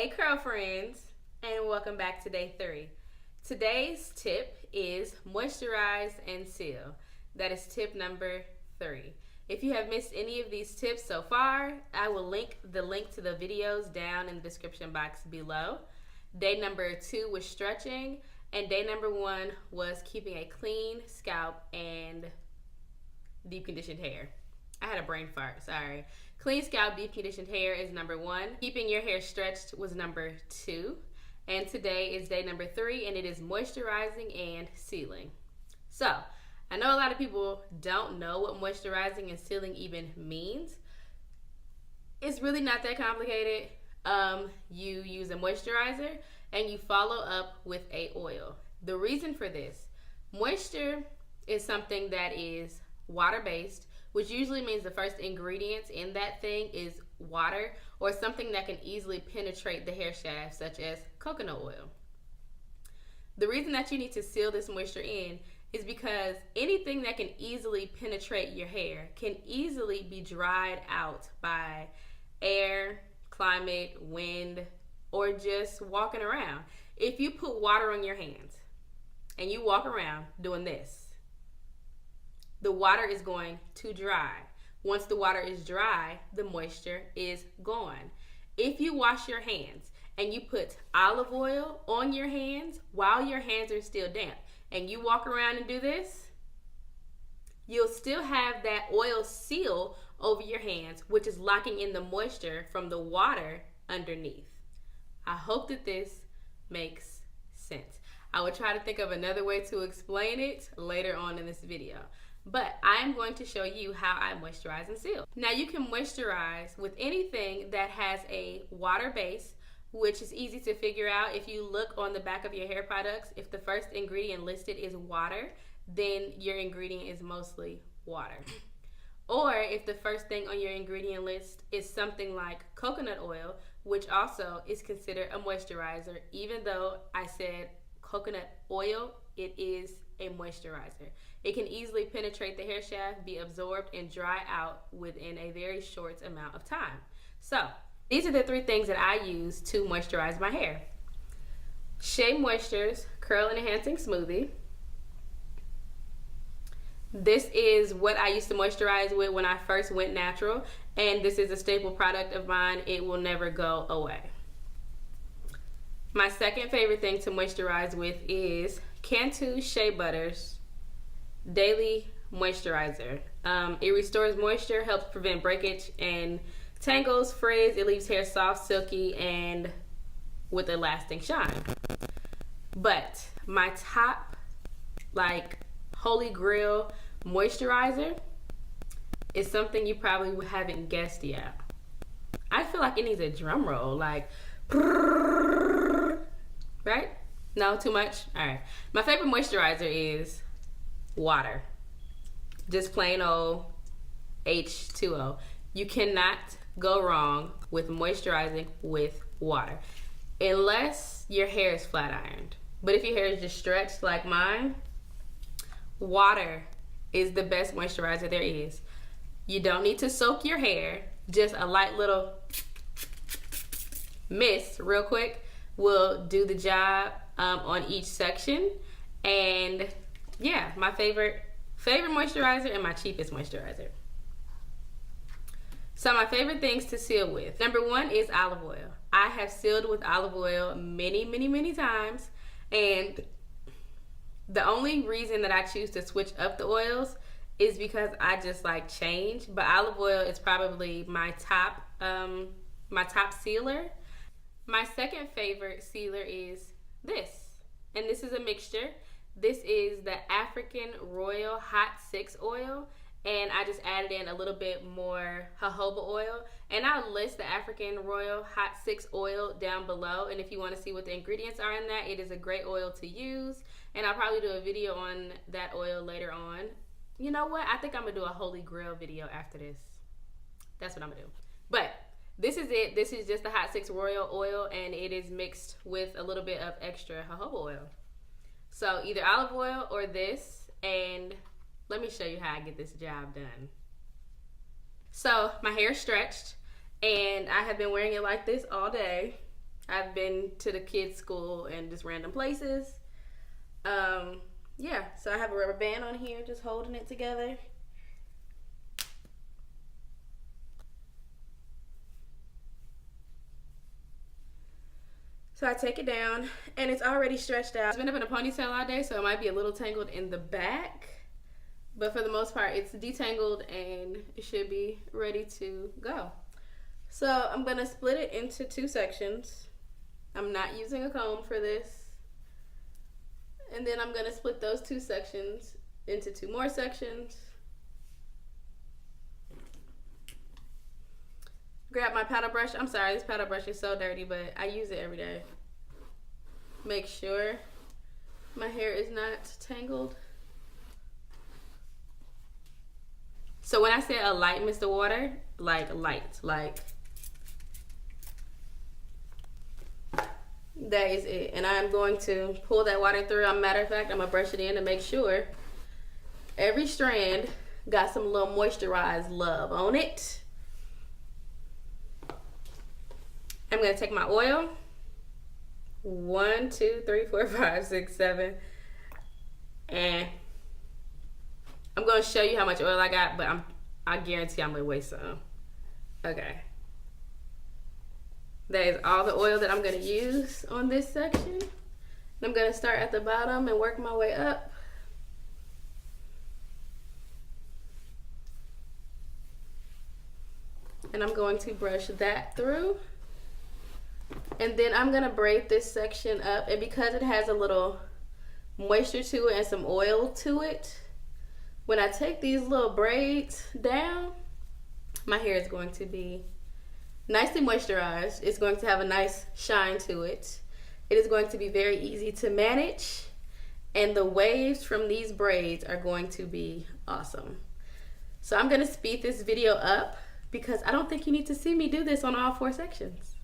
Hey curl friends, and welcome back to day 3. Today's tip is moisturize and seal. That is tip number 3. If you have missed any of these tips so far, I will link the link to the videos down in the description box below. Day number 2 was stretching, and day number 1 was keeping a clean scalp and deep conditioned hair. I had a brain fart, sorry. Clean scalp, deep conditioned hair is number 1. Keeping your hair stretched was number 2. And today is day number 3, and it is moisturizing and sealing. So, I know a lot of people don't know what moisturizing and sealing even means. It's really not that complicated. You use a moisturizer and you follow up with a oil. The reason for this, moisture is something that is water-based, which usually means the first ingredients in that thing is water or something that can easily penetrate the hair shaft, such as coconut oil. The reason that you need to seal this moisture in is because anything that can easily penetrate your hair can easily be dried out by air, climate, wind, or just walking around. If you put water on your hands and you walk around doing this, the water is going to dry. Once the water is dry, the moisture is gone. If you wash your hands and you put olive oil on your hands while your hands are still damp and you walk around and do this, you'll still have that oil seal over your hands, which is locking in the moisture from the water underneath. I hope that this makes sense. I will try to think of another way to explain it later on in this video. But I am going to show you how I moisturize and seal. Now you can moisturize with anything that has a water base, which is easy to figure out. If you look on the back of your hair products, if the first ingredient listed is water, then your ingredient is mostly water. Or if the first thing on your ingredient list is something like coconut oil, which also is considered a moisturizer, even though I said coconut oil, it is a moisturizer. It can easily penetrate the hair shaft, be absorbed, and dry out within a very short amount of time. So, these are the 3 things that I use to moisturize my hair. Shea Moisture's Curl and Enhancing Smoothie. This is what I used to moisturize with when I first went natural, and this is a staple product of mine. It will never go away. My second favorite thing to moisturize with is Cantu Shea Butter's Daily Moisturizer. It restores moisture, helps prevent breakage and tangles, frizz. It leaves hair soft, silky, and with a lasting shine. But my top, holy grail moisturizer is something you probably haven't guessed yet. I feel like it needs a drum roll, right? No, too much? All right. My favorite moisturizer is water. Just plain old H2O. You cannot go wrong with moisturizing with water. Unless your hair is flat ironed. But if your hair is just stretched like mine, water is the best moisturizer there is. You don't need to soak your hair. Just a light little mist real quick will do the job on each section. And yeah, my favorite moisturizer and my cheapest moisturizer. So my favorite things to seal with. Number 1 is olive oil. I have sealed with olive oil many times, and the only reason that I choose to switch up the oils is because I just like change. But olive oil is probably my top sealer. My second favorite sealer is this, and this is a mixture. This is the African Royal Hot 6 oil, and I just added in a little bit more jojoba oil. And I'll list the African Royal Hot 6 oil down below, and if you want to see what the ingredients are in that, it is a great oil to use, and I'll probably do a video on that oil later on. You know what? I think I'm going to do a Holy Grail video after this. That's what I'm going to do. But this is it. This is just the Hot 6 Royal oil, and it is mixed with a little bit of extra jojoba oil. So either olive oil or this, and let me show you how I get this job done. So my hair is stretched, and I have been wearing it like this all day. I've been to the kids' school and just random places. Yeah, so I have a rubber band on here just holding it together. So I take it down, and it's already stretched out. It's been up in a ponytail all day, so it might be a little tangled in the back. But for the most part, it's detangled, and it should be ready to go. So I'm going to split it into 2 sections. I'm not using a comb for this. And then I'm going to split those 2 sections into 2 more sections. Grab my paddle brush. I'm sorry, this paddle brush is so dirty, but I use it every day. Make sure my hair is not tangled. So when I say a light mist of water, like light, like that is it. And I'm going to pull that water through. As a matter of fact, I'm gonna brush it in to make sure every strand got some little moisturized love on it. I'm gonna take my oil. 1, 2, 3, 4, 5, 6, 7. And I'm gonna show you how much oil I got, but I guarantee I'm gonna waste some. Okay. That is all the oil that I'm gonna use on this section. I'm gonna start at the bottom and work my way up. And I'm going to brush that through. And then I'm gonna braid this section up, and because it has a little moisture to it and some oil to it, when I take these little braids down, my hair is going to be nicely moisturized. It's going to have a nice shine to it. It is going to be very easy to manage, and the waves from these braids are going to be awesome. So I'm gonna speed this video up because I don't think you need to see me do this on all 4 sections.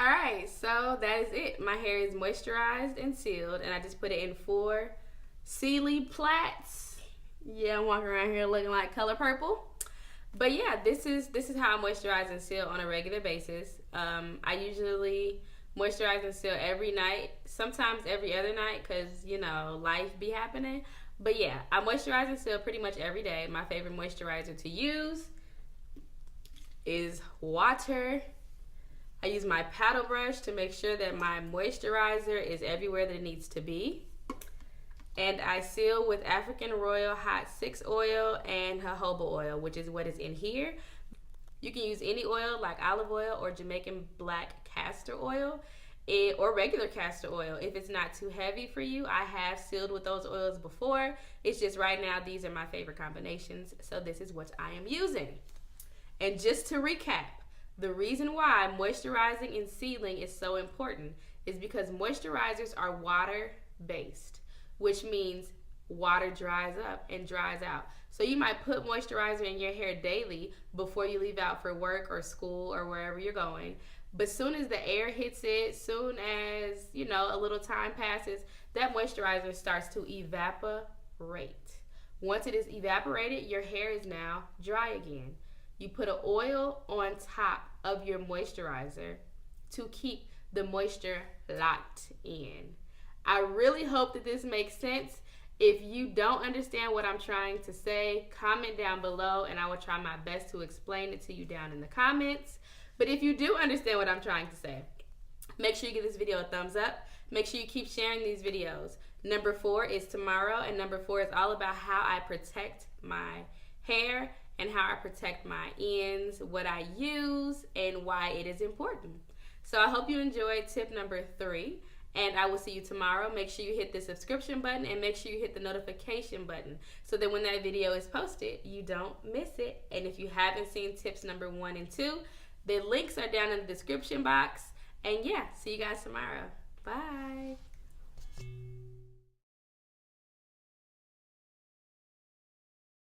Alright, so that is it. My hair is moisturized and sealed, and I just put it in 4 Sealy plaits. Yeah, I'm walking around here looking like color purple. But yeah, this is how I moisturize and seal on a regular basis. I usually moisturize and seal every night, sometimes every other night, because, you know, life be happening. But yeah, I moisturize and seal pretty much every day. My favorite moisturizer to use is water. I use my paddle brush to make sure that my moisturizer is everywhere that it needs to be. And I seal with African Royal Hot 6 oil and jojoba oil, which is what is in here. You can use any oil like olive oil or Jamaican black castor oil or regular castor oil if it's not too heavy for you. I have sealed with those oils before. It's just right now these are my favorite combinations, so this is what I am using. And just to recap, the reason why moisturizing and sealing is so important is because moisturizers are water-based, which means water dries up and dries out. So you might put moisturizer in your hair daily before you leave out for work or school or wherever you're going. But soon as the air hits it, soon as, you know, a little time passes, that moisturizer starts to evaporate. Once it is evaporated, your hair is now dry again. You put an oil on top of your moisturizer to keep the moisture locked in. I really hope that this makes sense. If you don't understand what I'm trying to say, comment down below and I will try my best to explain it to you down in the comments. But if you do understand what I'm trying to say, make sure you give this video a thumbs up. Make sure you keep sharing these videos. Number 4 is tomorrow, and number 4 is all about how I protect my hair and how I protect my ends, what I use, and why it is important. So I hope you enjoyed tip number 3, and I will see you tomorrow. Make sure you hit the subscription button and make sure you hit the notification button so that when that video is posted, you don't miss it. And if you haven't seen tips number 1 and 2, the links are down in the description box. And yeah, see you guys tomorrow. Bye.